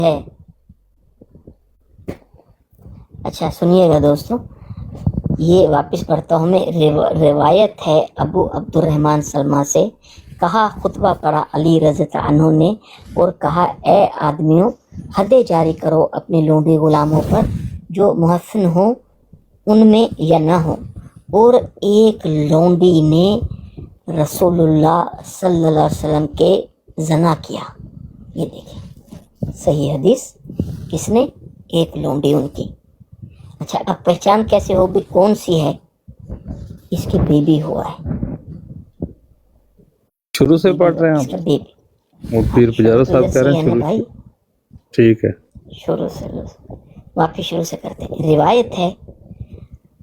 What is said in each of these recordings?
ہے. اچھا سنیے گا دوستوں، یہ واپس پڑھتا ہوں میں. روایت ہے ابو عبد الرحمن سلمہ سے، کہا خطبہ پڑھا علی رضی اللہ عنہ نے اور کہا اے آدمیوں، حدیں جاری کرو اپنے لونڈی غلاموں پر جو محسن ہوں ان میں یا نہ ہوں. اور ایک لونڈی نے رسول اللہ صلی اللہ علیہ وسلم کے زنا کیا. یہ دیکھیں صحیح حدیث، کس نے؟ ایک لونڈی ان کی. اچھا اب پہچان کیسے ہوگی کون سی ہے؟ اس کی بیبی ہوا ہے. شروع سے پڑھ رہے ہیں اس کا آپ؟ بیبی. اور پیر پجارہ صاحب کہہ رہے ہیں نا شروع بھائی، سے. ٹھیک ہے، شروع سے واپس شروع سے کرتے ہیں. روایت ہے.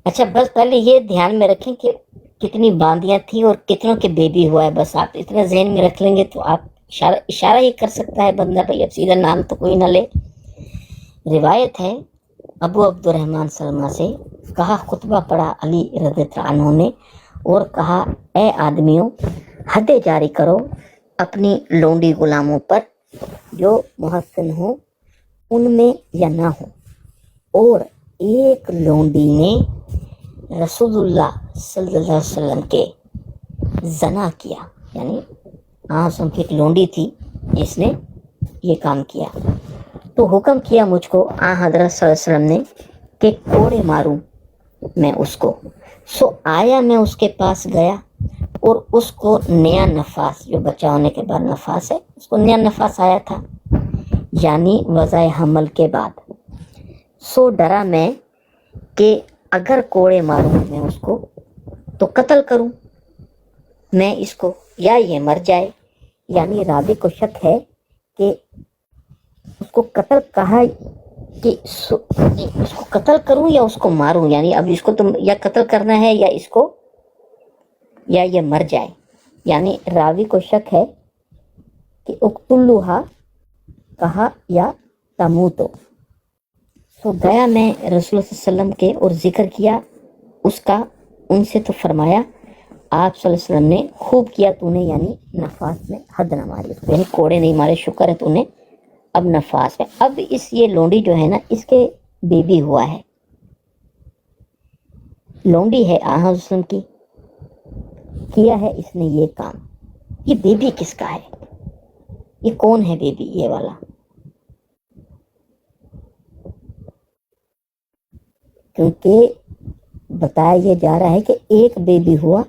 اچھا بس پہلے یہ دھیان میں رکھیں کہ کتنی باندیاں تھیں اور کتنوں کے بیبی ہوا ہے. بس آپ اتنا ذہن میں رکھ لیں گے تو آپ اشارہ ہی کر سکتا ہے بندہ. بھائی اب سیدھا نام تو کوئی نہ لے. روایت ہے ابو عبد الرحمن سلمہ سے، کہا خطبہ پڑھا علی رضی اللہ عنہ نے اور کہا اے آدمیوں، حدیں جاری کرو اپنی لونڈی غلاموں پر جو محسن ہوں ان میں یا نہ ہوں. اور ایک لونڈی نے رسول اللہ صلی اللہ علیہ وسلم کے زنا کیا، یعنی آسم کی ایک لونڈی تھی جس نے یہ کام کیا. تو حکم کیا مجھ کو حضرت صلی اللہ علیہ وسلم نے کہ کوڑے ماروں میں اس کو. سو آیا میں اس کے پاس گیا اور اس کو نیا نفاس، جو بچہ ہونے کے بعد نفاس ہے، اس کو نیا نفاس آیا تھا، یعنی وضع حمل کے بعد. سو ڈرا میں کہ اگر کوڑے ماروں میں اس کو تو قتل کروں میں اس کو یا یہ مر جائے. یعنی راوی کو شک ہے کہ اس کو قتل کہا کہ اس کو قتل کروں یا اس کو ماروں. یعنی اب اس کو تو یا قتل کرنا ہے یا اس کو یا یہ مر جائے. یعنی راوی کو شک ہے کہ اقتلوہا کہا یا تموتو. سو گیا میں رسول اللہ صلی اللہ علیہ وسلم کے اور ذکر کیا اس کا ان سے. تو فرمایا آپ صلی اللہ علیہ وسلم نے خوب کیا تو نے، یعنی نفاس میں حد نہ ماری، یعنی کوڑے نہیں مارے، شکر ہے تو نے اب نفاس میں. اب اس یہ لونڈی جو ہے نا اس کے بیبی ہوا ہے، لونڈی ہے آہا وسلم کی، کیا ہے اس نے یہ کام. یہ بیبی کس کا ہے؟ یہ کون ہے بیبی یہ والا؟ کیونکہ بتایا یہ جا رہا ہے کہ ایک بیبی ہوا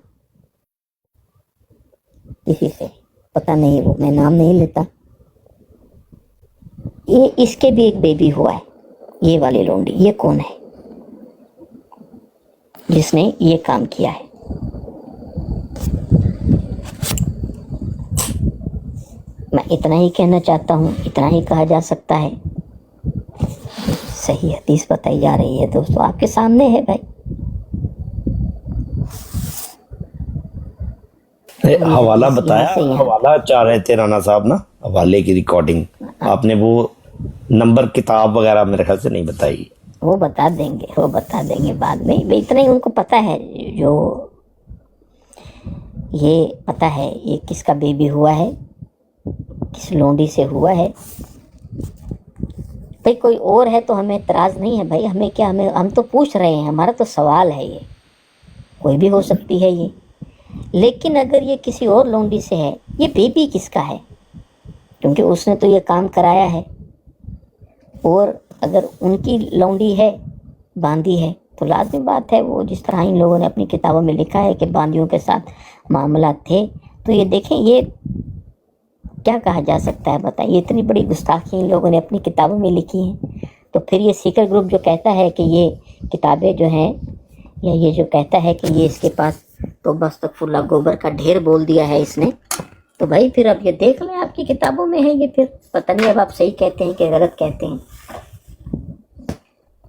کسی سے، پتہ نہیں وہ میں نام نہیں لیتا. یہ اس کے بھی ایک بیبی ہوا ہے. یہ والی لونڈی یہ کون ہے جس نے یہ کام کیا ہے؟ میں اتنا ہی کہنا چاہتا ہوں، اتنا ہی کہا جا سکتا ہے. صحیح حدیث بتائی جا رہی ہے دوستو، آپ کے سامنے ہے بھائی. حوالہ بتایا، حوالہ چاہ رہے تھے رانا صاحب نا، حوالے کی ریکارڈنگ آپ نے وہ نمبر کتاب وغیرہ میرے خیال سے نہیں بتائی. وہ بتا دیں گے بعد میں. اتنا ہی ان کو پتہ ہے، جو یہ پتہ ہے یہ کس کا بیبی ہوا ہے، کس لونڈی سے ہوا ہے. بھائی کوئی اور ہے تو ہمیں اعتراض نہیں ہے بھائی. ہمیں کیا، ہم تو پوچھ رہے ہیں، ہمارا تو سوال ہے. یہ کوئی بھی ہو سکتی ہے یہ. لیکن اگر یہ کسی اور لونڈی سے ہے، یہ بیبی کس کا ہے؟ کیونکہ اس نے تو یہ کام کرایا ہے. اور اگر ان کی لونڈی ہے، باندی ہے، تو لازمی بات ہے وہ جس طرح ان لوگوں نے اپنی کتابوں میں لکھا ہے کہ باندیوں کے ساتھ معاملات تھے. تو یہ دیکھیں یہ کیا کہا جا سکتا ہے بتائیں. یہ اتنی بڑی گستاخی ان لوگوں نے اپنی کتابوں میں لکھی ہیں. تو پھر یہ سیکر گروپ جو کہتا ہے کہ یہ کتابیں جو ہیں، یا یہ جو کہتا ہے کہ یہ اس کے پاس تو استغفر اللہ گوبر کا ڈھیر بول دیا ہے اس نے، تو بھائی پھر اب یہ دیکھ لیں آپ کی کتابوں میں ہے یہ. پھر پتہ نہیں اب آپ صحیح کہتے ہیں کہ غلط کہتے ہیں.